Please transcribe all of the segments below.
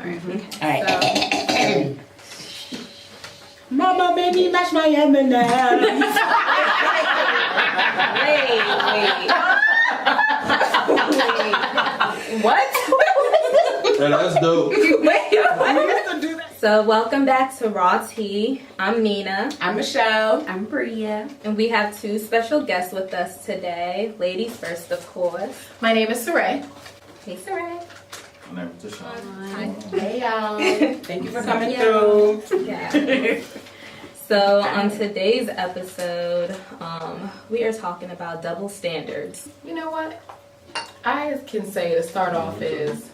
Alright. All right. So, Mama, baby, mash my M&M's. wait. What? Yeah, that's dope. So welcome back to Raw Tea. I'm Nina. I'm Michelle. I'm Bria. And we have two special guests with us today. Ladies first, of course. My name is Saray. Hey, Saray. My name is Deshaun. Hey, y'all. Thank you for coming through. Yeah. So on today's episode, we are talking about double standards. You know what? I can say to start off is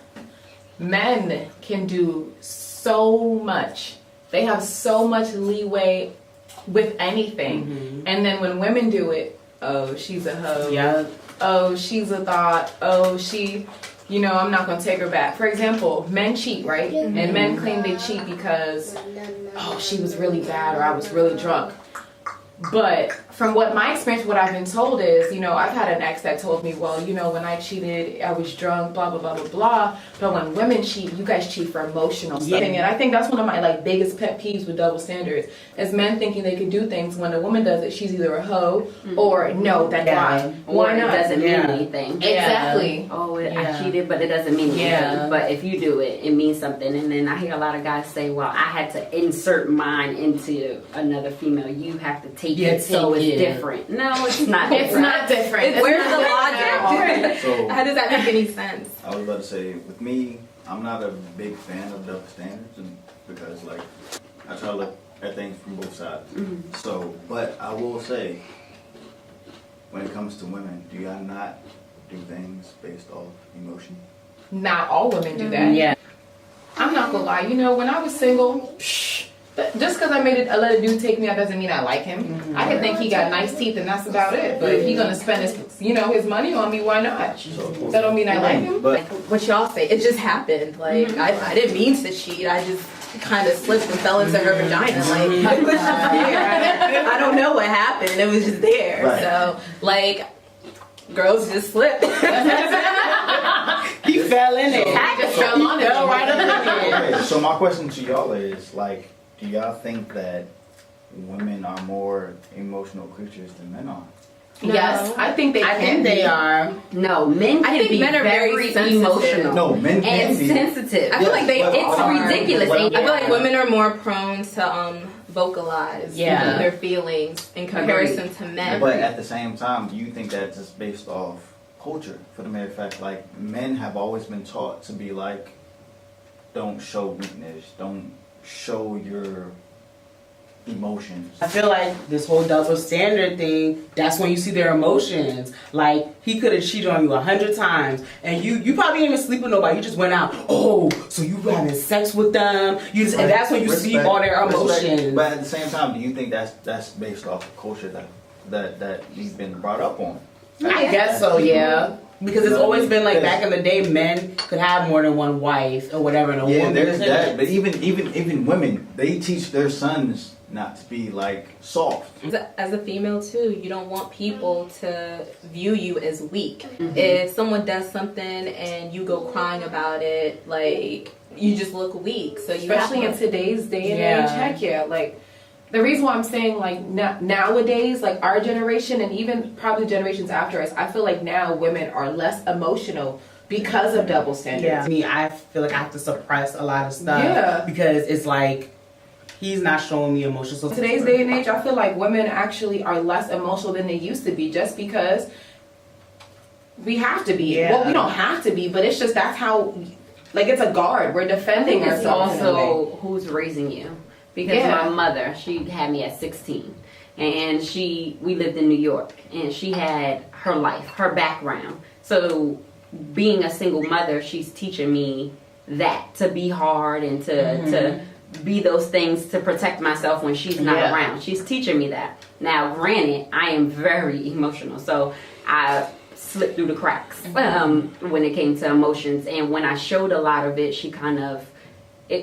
men can do so much. They have so much leeway with anything. And then when women do it, oh, she's a hoe. Yeah. Oh, she's a thought. Oh, I'm not going to take her back. For example, men cheat, right? And men claim they cheat because, oh, she was really bad or I was really drunk. But from what my experience, what I've been told is, I've had an ex that told me, well, when I cheated, I was drunk, blah, blah, blah, blah, blah. But when women cheat, you guys cheat for emotional stuff. And I think that's one of my biggest pet peeves with double standards is men thinking they can do things when a woman does it, she's either a hoe or no, that's why. Why not? It doesn't mean anything. Exactly. Oh, I cheated, but it doesn't mean anything. But if you do it, it means something. And then I hear a lot of guys say, well, I had to insert mine into another female. You have to take it so it's different. No, it's not different. It's not different. Where's the logic? So, How does that make any sense? I was about to say, with me, I'm not a big fan of double standards because, I try to look at things from both sides. So, but I will say, when it comes to women, do y'all not do things based off emotion? Not all women do that. Yeah. I'm not gonna lie. When I was single, just because I let a dude take me out doesn't mean I like him. I could think he got nice teeth and that's about it. But if he's gonna spend his money on me, why not? That don't mean I like him. But What y'all say? It just happened. I didn't mean to cheat. I just kind of slipped and fell into her vagina. It was just there. I don't know what happened. It was just there. Right. So, girls just slip. He fell in it. I just fell on it. Right up in it. okay, so my question to y'all is, do y'all think that women are more emotional creatures than men are? Yes, I think they can. they are. No, men I can think be men are very sensitive. emotional. No, men can and be. sensitive. I feel like they It's are. ridiculous. Well, And I feel like women are more prone to vocalize their feelings in comparison to men. But at the same time, do you think that's just based off culture? For the matter of fact, men have always been taught to be don't show weakness, don't show your emotions. I feel like this whole double standard thing, that's when you see their emotions. He could have cheated on you 100 times and you probably didn't even sleep with nobody. You just went out. Oh, so you were having sex with them. And that's when you see all their emotions. But at the same time, do you think that's based off the culture that you've been brought up on? I guess so, yeah. Because it's always been back in the day, men could have more than one wife or whatever. And a woman there's couldn't. that. But even women, they teach their sons not to be soft. As a female too, you don't want people to view you as weak. If someone does something and you go crying about it, you just look weak. So you Especially have in to, today's day and age, heck yeah. The reason why I'm saying nowadays, our generation and even probably generations after us, I feel like now women are less emotional because of double standards. Yeah. Me, I feel like I have to suppress a lot of stuff. Yeah. Because it's he's not showing me emotion. So Today's day and age, I feel like women actually are less emotional than they used to be just because we have to be. Yeah. Well, we don't have to be, but it's just that's how, it's a guard. We're defending It's ourselves. in a way. also who's raising you. Because my mother, she had me at 16. And we lived in New York. And she had her life, her background. So being a single mother, she's teaching me that. To be hard and to be those things to protect myself when she's not around. She's teaching me that. Now, granted, I am very emotional. So I slipped through the cracks when it came to emotions. And when I showed a lot of it, she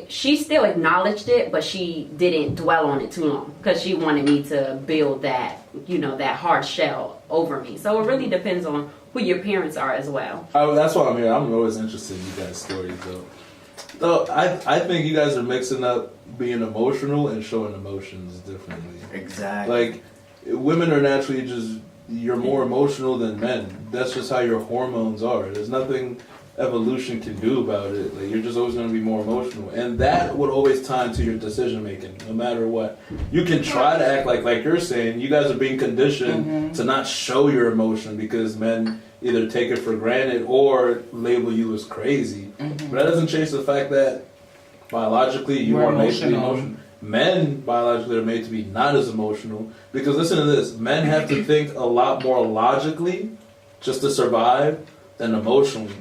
she still acknowledged it, but she didn't dwell on it too long because she wanted me to build that, that hard shell over me. So it really depends on who your parents are as well. That's why I'm here. I'm always interested in you guys' stories, though. No, I think you guys are mixing up being emotional and showing emotions differently. Exactly. Like, women are naturally just, you're more emotional than men. That's just how your hormones are. There's nothing evolution can do about it. Like, you're just always going to be more emotional. And that would always tie into your decision making, no matter what. You can try to act like you're saying, you guys are being conditioned to not show your emotion because men either take it for granted or label you as crazy. But that doesn't change the fact that biologically you are made to be emotional. Men biologically are made to be not as emotional because listen to this, men have to think a lot more logically just to survive than emotionally.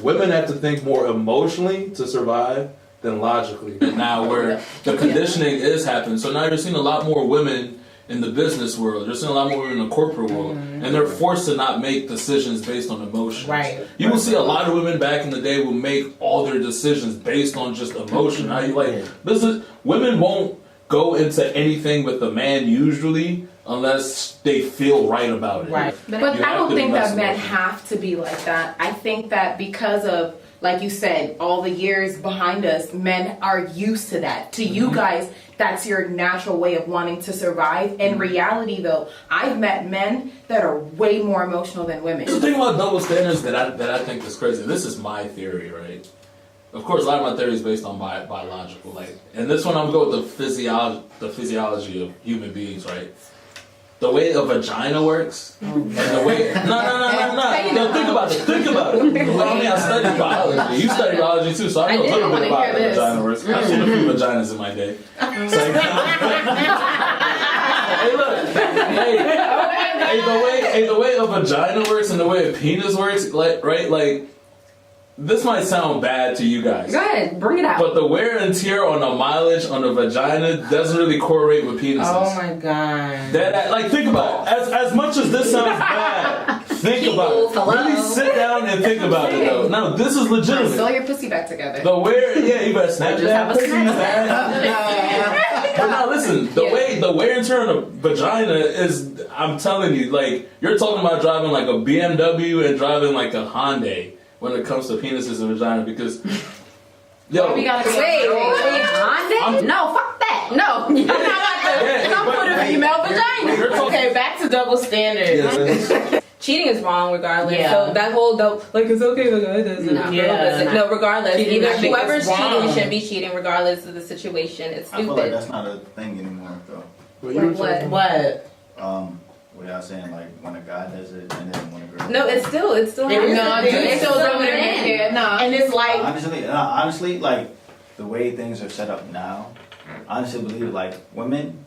Women have to think more emotionally to survive than logically. Now where the conditioning is happening, so now you're seeing a lot more women in the business world, you're seeing a lot more women in the corporate world, and they're forced to not make decisions based on emotions. Right. You will see a lot of women back in the day will make all their decisions based on just emotion. How you like women won't go into anything with a man usually unless they feel right about it. Right. But I don't think that men have to be like that. I think that because of, like you said, all the years behind us, men are used to that. To you guys, that's your natural way of wanting to survive. In reality, though, I've met men that are way more emotional than women. The thing about double standards that I think is crazy, this is my theory, right? Of course, a lot of my theory is based on biological, like, and this one I'm going with the physiology of human beings, right? The way a vagina works, and the way no, think about it. Well, I mean, I studied biology. You study biology too, so I know a little bit about how the vagina works. I've seen a few vaginas in my day. It's like, hey, look, the way a vagina works and the way a penis works, like, right, like. This might sound bad to you guys. Go ahead, bring it out. But the wear and tear on the mileage on the vagina doesn't really correlate with penises. Oh my god. Like, think about it. As much as this sounds bad, think about it. Really sit down and think about it, though. No, this is legitimate. Sew your pussy back together. The wear, you better snap that pussy back. But now listen, the wear and tear on a vagina is, I'm telling you, like, you're talking about driving like a BMW and driving like a Hyundai. When it comes to penises and vagina, because we gotta wait, Hyundai? No, fuck that. No, I'm not about to put a female vagina. Okay, back to double standards. Yeah, cheating is wrong regardless. Yeah. So that whole like it's okay the guy does it. No, regardless. Cheating, Either I think whoever's it's wrong. cheating shouldn't be cheating regardless of the situation. It's I feel like stupid. that's not a thing anymore, though. What? What? What y'all saying, like when a guy does it and then when a girl. No, it's still It is. happens. It's still doing it. No. And it's like Honestly, like the way things are set up now, I honestly believe like women,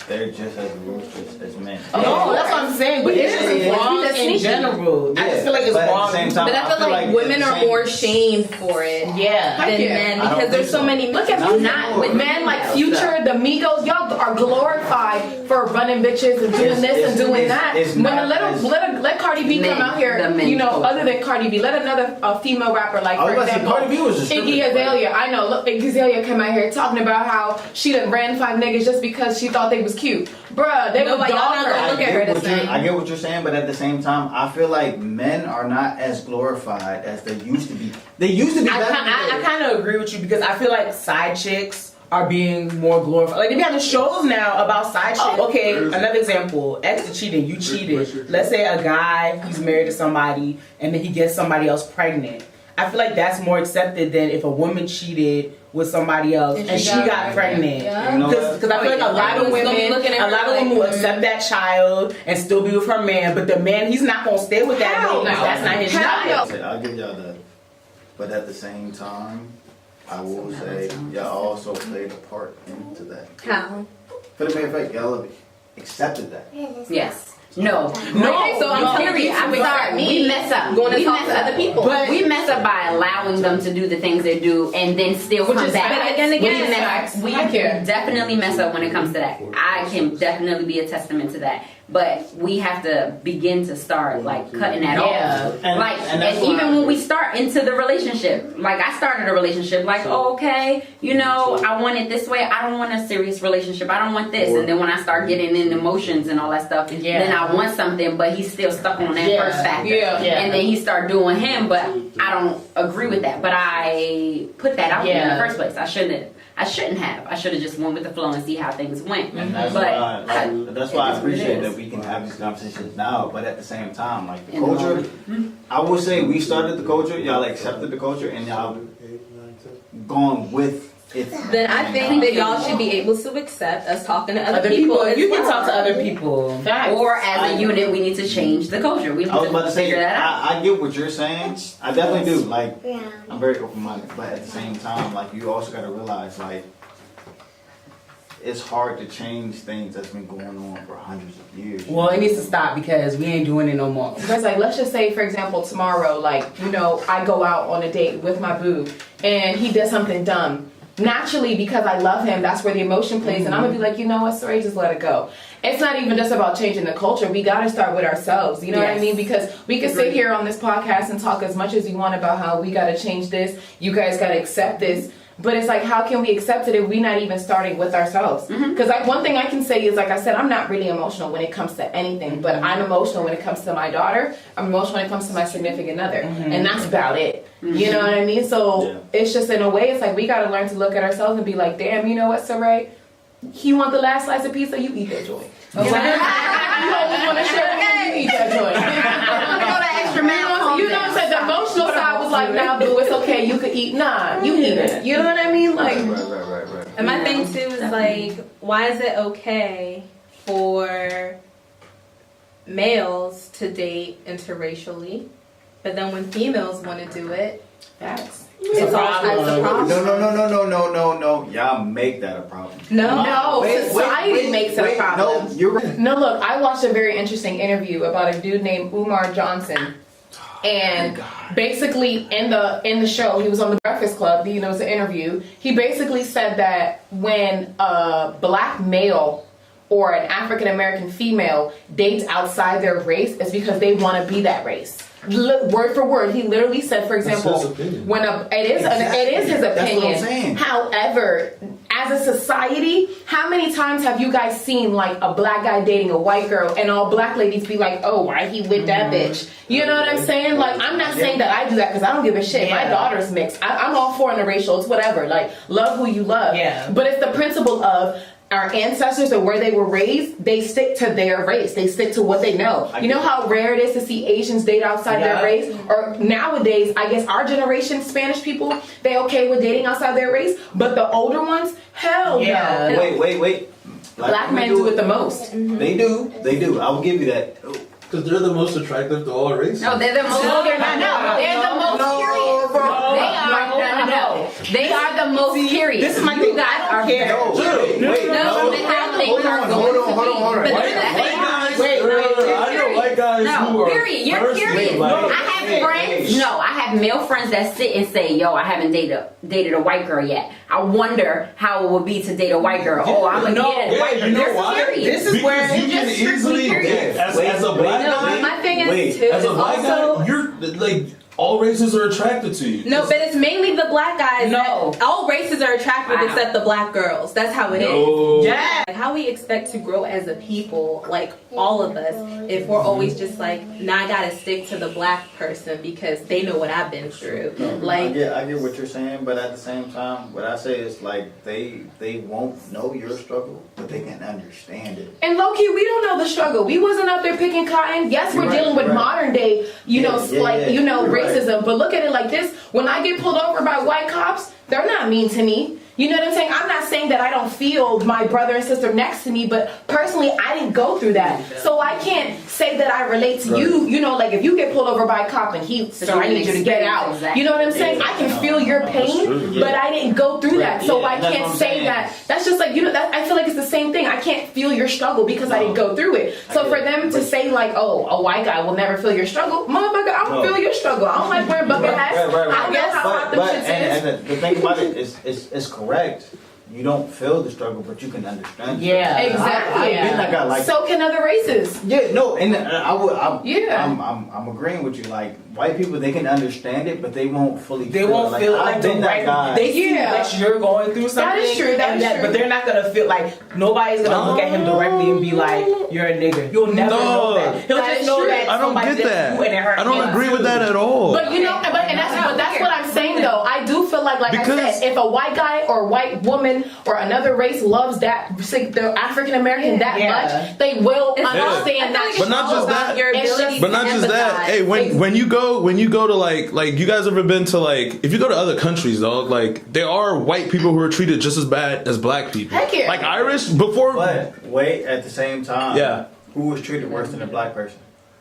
they're just as ruthless as men. no, that's what I'm saying. But it's just wrong That's in sneaky. general. I just feel like it's But at the wrong. same time, But I feel like women are more shamed for it Yeah. than Yeah. men I don't because there's think so so. many. Look at Not you not anymore. with men like Future, the Migos, y'all are glorified for running bitches and doing this and doing that. it's When not let Cardi B come Men, out here, the men you know, culture. other than Cardi B, let another female rapper like, I was for about to say, example, Cardi B was just Iggy stripping, Azalea. I know, look, Iggy Azalea came out here talking about how she done ran 5 niggas just because she thought they was cute. Bruh, they No, was but y'all dog not gonna her. look at her the same. I get what you're saying, but at the same time, I feel like men are not as glorified as they used to be. They used to be. I kind of agree with you because I feel like side chicks are being more glorified. Like they be having shows now about side chicks. Okay, another example. Ex to cheating. You cheated. Let's say a guy, he's married to somebody and then he gets somebody else pregnant. I feel like that's more accepted than if a woman cheated with somebody else and she got pregnant. You know what? Because I feel like a lot of women will accept that child and still be with her man, but the man, he's not gonna stay with that man because that's not his child. I'll give y'all that. But at the same time, I will say y'all also played a part into that. How? For the matter of fact, y'all have accepted that. Yes. No. Okay, so I'm telling you, I'm sorry. We mess up. Going to We talk mess to up. other people. But we mess up by allowing them to do the things they do and then still come back. We definitely mess up when it comes to that. I can definitely be a testament to that. But we have to begin to start like cutting that off. And even when we start into the relationship, like I started a relationship, like okay, you know, I want it this way. I don't want a serious relationship. I don't want this. And then when I start getting in emotions and all that stuff, then I'll I want something, but he's still stuck on that Yeah. first factor. Yeah. And then he started doing him, but I don't agree with that. But I put that out there in the first place. I shouldn't have. I should have just went with the flow and see how things went. And that's But why I it is what it appreciate is. that we can have these conversations now. But at the same time, like the In the culture, moment. I would say we started the culture. Y'all accepted the culture, and y'all gone with it. Then I think that y'all should be able to accept us talking to other, Other people, as you can well. talk to other people. Or as a unit, we need to change the culture. We need I was about to to say, figure that out. I get what you're saying. I definitely do. Like, I'm very open-minded, but at the same time, like, you also got to realize, like, it's hard to change things that's been going on for hundreds of years. Well, it needs to stop because we ain't doing it no more. Because like, let's just say, for example, tomorrow, like, you know, I go out on a date with my boo and he does something dumb. Naturally, because I love him, that's where the emotion plays, and I'm gonna be like, you know what, sorry, just let it go. It's not even just about changing the culture. We gotta start with ourselves. You know what I Yes. mean? Because we can sit here on this podcast and talk as much as you want about how we gotta change this. You guys gotta accept this. But it's like, how can we accept it if we're not even starting with ourselves? Because like, one thing I can say is, like I said, I'm not really emotional when it comes to anything, but I'm emotional when it comes to my daughter. I'm emotional when it comes to my significant other, and that's about it. You know what I mean? So Yeah. it's just, in a way, it's like we got to learn to look at ourselves and be like, damn, you know what, Saray? He want the last slice of pizza, you eat that joint. You always want to share with him, you eat that joint. You know what I'm saying? The emotional side was like, nah, boo, it's okay, you could eat. Nah, you eat it. You know what I mean? Like, Right. And my thing too is like, why is it okay for males to date interracially, but then when females want to do it, facts. it's all types of problems? No. Y'all make that a problem. No. Society makes it a problem. No, you're right. No, look, I watched a very interesting interview about a dude named Umar Johnson. And basically in the show, he was on the Breakfast Club, you know, it was an interview. He basically said that when a black male or an African American female dates outside their race, it's because they want to be that race. Word for word, he literally said, for example, his opinion. it is his That's opinion. what I'm saying. However, as a society, how many times have you guys seen like a black guy dating a white girl and all black ladies be like, oh, why he with that bitch? You know what I'm saying? Like, I'm not saying that I do that because I don't give a shit. My daughter's mixed. I'm all for interracial. It's whatever. Like, love who you love. Yeah. But it's the principle of our ancestors and where they were raised, they stick to their race. They stick to what they know. You know how rare it is to see Asians date outside their race? Or nowadays, I guess our generation, Spanish people, they okay with dating outside their race, but the older ones, hell Yeah. no. Wait. Like, Black we men do it the most. They do. I will give you that. Because they're the most attractive to all races. No, they're the most. No, they're not. No, they're the most curious. They are. No. They are the most curious. This is my You thing. guys I are don't care. Wait, No, they have things hold are on, going hold to on. be. But White they are. Wait. I know white guys No, who are period. You're thirsty, curious. like- I have friends. No, I have male friends that sit and say, "Yo, I haven't dated a white girl yet. I wonder how it would be to date a white girl." Oh, I'm gonna get a white girl. you know They're why? curious. This is Because where you can just strictly easily, curious. as a black No, guy, my thing is Wait, too. as a is black also, guy, you're like all races are attracted to you. no, but it's mainly the black guys. No. that- all races are attractive Wow. except the black girls. That's how it is. No. Yeah. Like, how we expect to grow as a people, like all of us, if we're always just like, nah, I gotta stick to the black person because they know what I've been through. I Like, get what you're saying, but at the same time, what I say is like they won't know your struggle, but they can understand it. And low-key, we don't know the struggle. We wasn't out there picking cotton. Yes, we're Right, dealing with right. modern day, Yeah, right. racism. But look at it like this. When I get pulled over by white cops, they're not mean to me. You know what I'm saying? I'm not saying that I don't feel my brother and sister next to me, but personally, I didn't go through that. So I can't say that I relate to you. You know, like if you get pulled over by a cop and so I need you to get out. Exactly. You know what I'm saying? Yeah, I can no, feel your no, pain, that's true, but yeah. I didn't go through that. So Yeah, I that's can't what I'm say saying. that. That's just like, that I feel like it's the same thing. I can't feel your struggle because I didn't go through it. So I get for it. them to But- say like, oh, a white guy will never feel your struggle, motherfucker, I don't No. feel your struggle. I don't like wearing bucket hats. I guess how hot them But shits is. and the thing about it is correct. you don't feel the struggle, but you can understand. it. Yeah. Exactly. I've been that guy. Like, So can other races. yeah, no, and I'm Yeah. I'm agreeing with you. Like, white people, they can understand it, but they won't fully. They won't feel like I've been that guy. they see Yeah. that you're going through something. That is true, that and is true. But they're not gonna feel like nobody's gonna look at him directly and be like, "You're a nigga." You'll never know that. He'll That just is know true. that I don't somebody get did that. you and it hurt I don't him agree too. with that at all. But you know, but that's what I'm saying though. I do feel like I Because- said, if a white guy or white woman or another race loves the African American that Yeah. much, they will understand that. But not just that. Your It's ability just- But not to just that. empathize. Hey, when you go to like you guys ever been to like if you go to other countries, dog, like there are white people who are treated just as bad as black people. Heck yeah. Like Irish before. But wait, at the same time, Yeah. who was treated worse than a black person?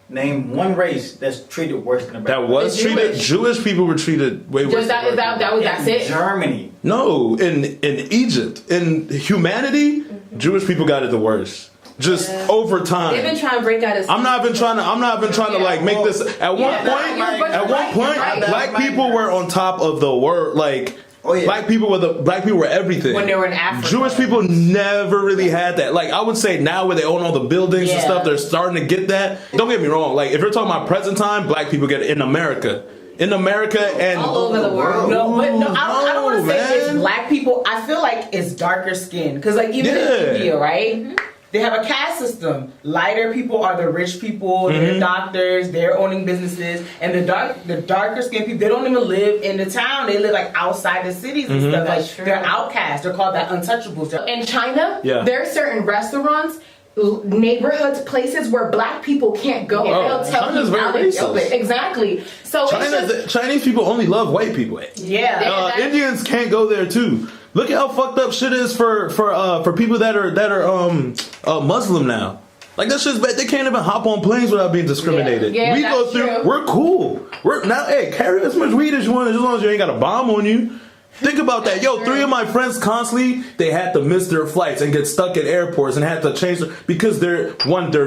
Name one race that's treated worse than a black That was The treated. Jewish. Jewish people were treated way worse. Just that, than black people. that's it. Germany. No, in Egypt, in humanity, Jewish people got it the worst. Just over time. They've been trying to break out of. I'm not even trying to like make this. At one point, black people were on top of the world. Like Oh, yeah. black people were everything. When they were in Africa. Jewish people never really had that. Like I would say now, where they own all the buildings and Yeah. stuff, they're starting to get that. Don't get me wrong. Like if you're talking about present time, black people get it in America. In America and all over the world. No, but no, I don't want to say man. it's black people. I feel like it's darker skin because, like, even Yeah. in India, right? They have a caste system. Lighter people are the rich people. They're doctors. They're owning businesses, and the darker skin people, they don't even live in the town. They live like outside the cities and stuff. That's Like true. they're outcasts. They're called that untouchables. In China, Yeah. there are certain restaurants, neighborhoods, places where black people can't go. Oh, They'll tell China's you very out in the racist. open. Exactly. So it's just, Chinese people only love white people. Yeah. Indians can't go there too. Look at how fucked up shit is for people that are Muslim now. Like that shit's bad. They can't even hop on planes without being discriminated. Yeah, we that's go through. true. We're cool. We're now. Hey, carry as much weed as you want, as long as you ain't got a bomb on you. Think about that. Yo, 3 of my friends constantly, they had to miss their flights and get stuck at airports and had to change because their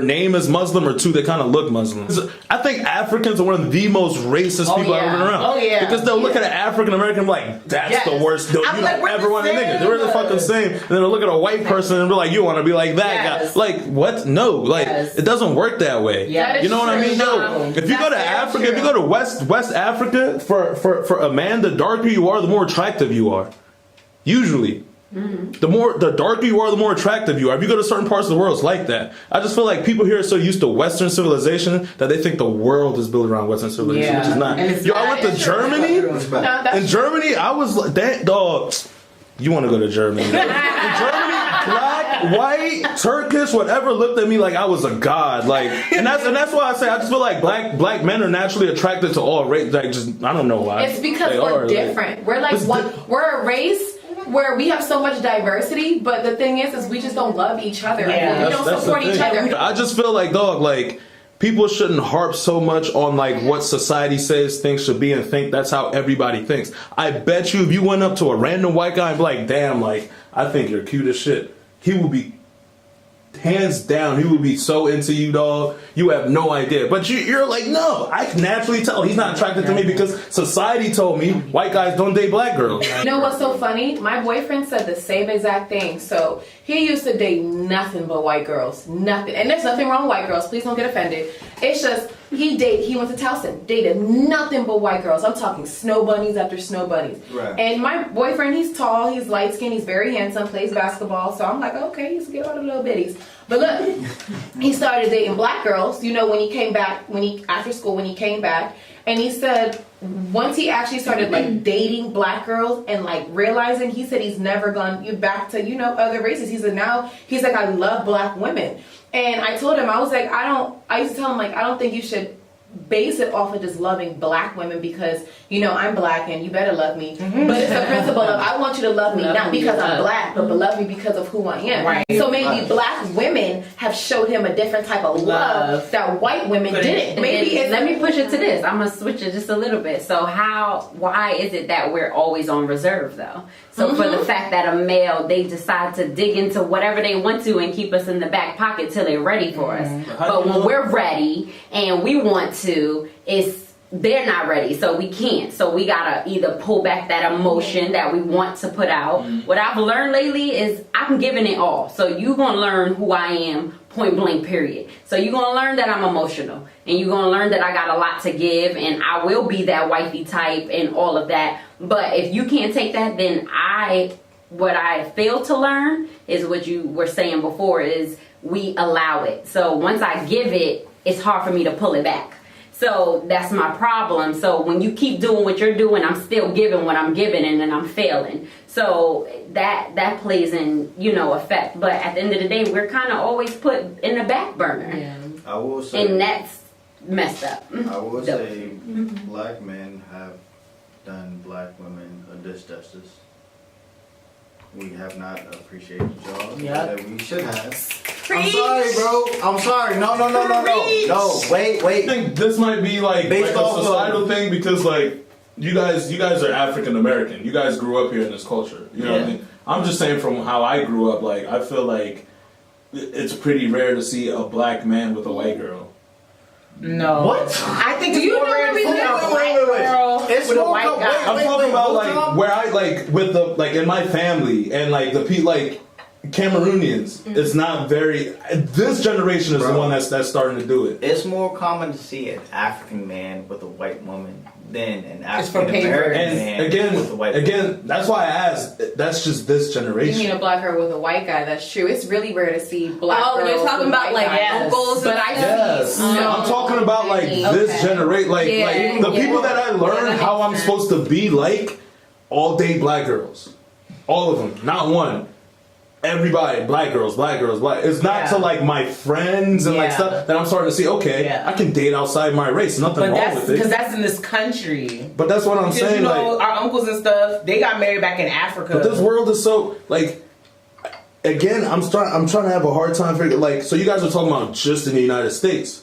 name is Muslim, or 2, they kind of look Muslim. I think Africans are one of the most racist people I've ever been around. Oh, yeah. Because they'll look at an African American and be like, that's Yes. the worst. You I'm don't like, we're ever the want a nigga. same. They're the fucking same. And then they'll look at a white person and be like, you want to be like that Yes. guy. Like, what? No. Like, Yes. it doesn't work that way. Yeah. That You know what I is mean? true. No. If you go to That's very Africa, true. if you go to West Africa, for a man, the darker you are, the more attractive you are. Usually. The darker you are, the more attractive you are. If you go to certain parts of the world, it's like that. I just feel like people here are so used to Western civilization that they think the world is built around Western civilization, Yeah. which is not. And it's Yo, I not. went to It's true. Germany. That's bad. no, that's In Germany, I was like, that dog. You want to go to Germany? In Germany, black, white, Turkish, whatever, looked at me like I was a god. Like, and that's why I say I just feel like black men are naturally attracted to all race. Like, just I don't know why. It's because They we're are, like- different. We're like It's one. We're a race where we have so much diversity, but the thing is we just don't love each other. Yeah. We don't That's the support each thing. other. I just feel like, dog, like people shouldn't harp so much on like what society says things should be and think that's how everybody thinks. I bet you if you went up to a random white guy and be like, damn, like I think you're cute as shit, he will be hands down, he would be so into you, dog. You have no idea. But you're like, no, I can naturally tell he's not attracted to me because society told me white guys don't date black girls. You know what's so funny? My boyfriend said the same exact thing. So he used to date nothing but white girls. Nothing. And there's nothing wrong with white girls. Please don't get offended. It's just he went to Towson, dated nothing but white girls. I'm talking snow bunnies after snow bunnies. Right. And my boyfriend, he's tall, he's light skinned, he's very handsome, plays basketball. So I'm like, okay, he's get all the little bitties. But look, he started dating black girls, you know, when he came back, after school, when he came back. And he said once he actually started like dating black girls and like realizing, he said he's never gone back to, you know, other races. He said now, he's like, I love black women. And I told him, I was like, I used to tell him like, I don't think you should base it off of just loving black women because, you know, I'm black and you better love me. But it's the principle of I want you to love me not because I'm black, but love me because of who I am. Right. So maybe black women have showed him a different type of love that white women didn't. Maybe it's, let me push it to this. I'm gonna switch it just a little bit. So why is it that we're always on reserve though? So for the fact that a male, they decide to dig into whatever they want to and keep us in the back pocket till they're ready for us. But when we're ready and we want to, it's they're not ready, so we can't. So we gotta either pull back that emotion that we want to put out. What I've learned lately is I'm giving it all. So you're gonna learn who I am, point blank, period. So you're gonna learn that I'm emotional, and you're gonna learn that I got a lot to give, and I will be that wifey type and all of that. But if you can't take that, then what I failed to learn is what you were saying before, is we allow it. So once I give it, it's hard for me to pull it back. So that's my problem. So when you keep doing what you're doing, I'm still giving what I'm giving, and then I'm failing. So that plays in, effect. But at the end of the day, we're kind of always put in the back burner. Yeah. I will say, And that's messed up. I will say, black men have done black women a disjustice. We have not appreciated y'all that we should have. I'm sorry, bro. I'm sorry. No. No, wait. I think this might be like a Based off of- societal thing, because like you guys are African American. You guys grew up here in this culture. You know what I mean? I'm just saying from how I grew up, like I feel like it's pretty rare to see a black man with a white girl. No. What? I think Do it's you more know rare to the see a reason? black girl It's with a more white com- guy. I'm talking about like where I like with the like in my family and like the people like Cameroonians. It's not very. This generation is the Bro. one that's starting to do it. It's more common to see an African man with a white woman than an It's for African American And man with a white woman. again, that's why I asked. That's just this You generation. mean a black girl with a white guy? That's true. It's really rare to see black Oh, girls you're talking with about white like guys. uncles, But and I Yes, No. I'm talking about like this generation, like Yeah. the people that I Yeah, learned that how makes I'm sense. supposed to be like. All day black girls, all of them, not one. Everybody, black girls, black. It's not Yeah. to like my friends and like Yeah. stuff that I'm starting to see. Okay, Yeah. I can date outside my race. Nothing But wrong that's with because it. that's in this country. But that's what I'm Because saying. Like, our uncles and stuff, they got married back in Africa. but this world is so like. Again, I'm trying to have a hard time figuring like. So you guys are talking about just in the United States,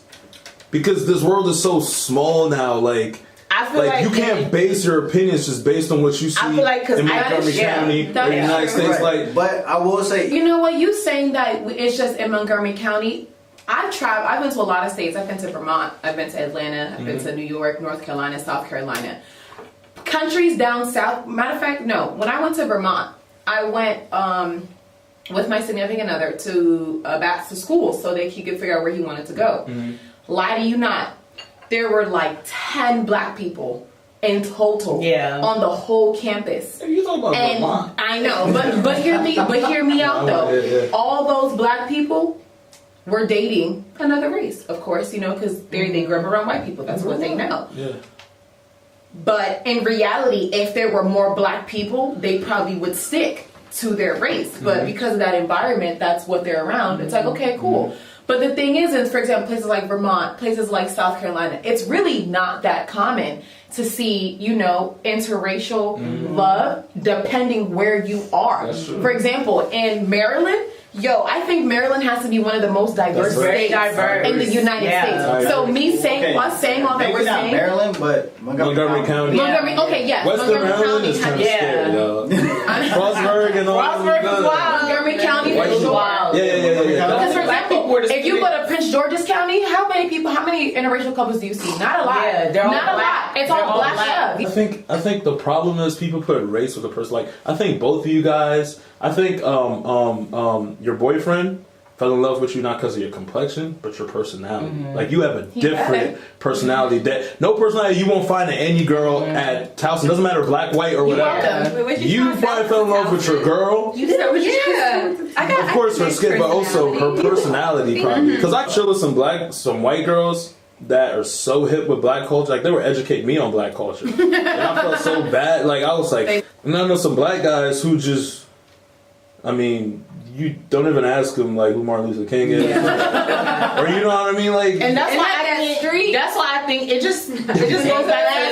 because this world is so small now. Like. I feel like you can't base your opinions just based on what you see I feel like 'cause in I Montgomery understand. County or That's the United true. States. Right. Like, But I will say, You know what? You saying that it's just in Montgomery County. I've been to a lot of states. I've been to Vermont. I've been to Atlanta. I've been to New York, North Carolina, South Carolina. Countries down south. Matter of fact, no. When I went to Vermont, I went with my significant other to back to school so that he could figure out where he wanted to go. Lie to you not, there were like 10 black people in total on the whole campus. you talking about And Vermont? I know, but hear me out though. Yeah. All those black people were dating another race, of course, because they grew up around white people. That's what they know. Yeah. But in reality, if there were more black people, they probably would stick to their race. But because of that environment, that's what they're around. It's like, okay, cool. But the thing is, for example, places like Vermont, places like South Carolina, it's really not that common to see, interracial love depending where you are. That's true. For example, in Maryland, I think Maryland has to be one of the most diverse That's very states diverse. in the United Yeah. States. So me okay, us saying all that maybe we're not saying. Maryland, but Montgomery County. Montgomery, okay, yes. Western Montgomery Maryland County is kind of Yeah. scary, y'all. Frostburg and all Frostburg is them. wild. Montgomery County White for people. sure. Yeah. Because for Black people example, were the if you students. go to Prince George's County, how many interracial couples do you see? Not a lot. Yeah, they're all Not a black. lot. It's They're all all black black. love. I think the problem is people put race with a person. Like I think both of you guys. I think your boyfriend fell in love with you not because of your complexion, but your personality. Like you have a different personality. That no personality you won't find in any girl at Towson. Doesn't matter black, white, or whatever. welcome. You probably fell in love with your girl. Of course, her skin, but also her personality, probably. Because I chill with some white girls that are so hip with black culture. Like they were educating me on black culture, and I felt so bad. Like I was like, and I know some black guys who just, I mean, you don't even ask them like who Martin Luther King is, or you know what I mean, like. And that's And why at that I think. street- That's why I think it just goes back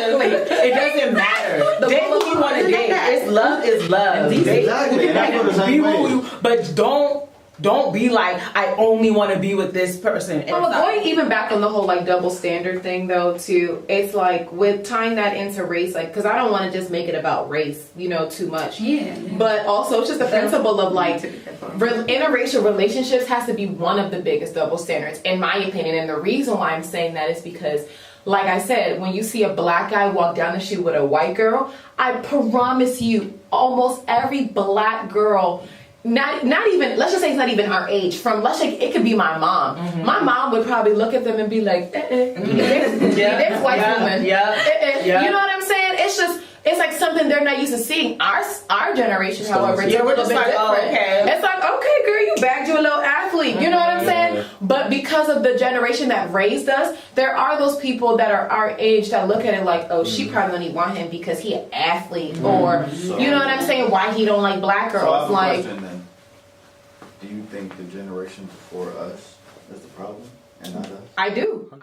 to it doesn't matter. Date who you want to date. It's love is love. Date- Exactly, and I feel the same be way. who you, but don't be like I only want to be with this person. And Well, it's not- going even back on the whole like double standard thing though too, it's like with tying that into race, like because I don't want to just make it about race, too much. Yeah. But also it's just the principle of like interracial relationships has to be one of the biggest double standards in my opinion, and the reason why I'm saying that is because like I said, when you see a black guy walk down the street with a white girl, I promise you, almost every black girl, not even, let's just say it's not even our age, it could be my mom. My mom would probably look at them and be like, this white woman. You know what I'm saying? It's like something they're not used to seeing. Our generation, however, it's a little bit different. oh, okay. It's like, okay, girl, you bagged you a little athlete. You know what I'm saying? But because of the generation that raised us, there are those people that are our age that look at it like, oh, she probably only want him because he an athlete, or you know what I'm saying? Why he don't like black girls? So I have a like, question then. Do you think the generation before us is the problem and not us? I do.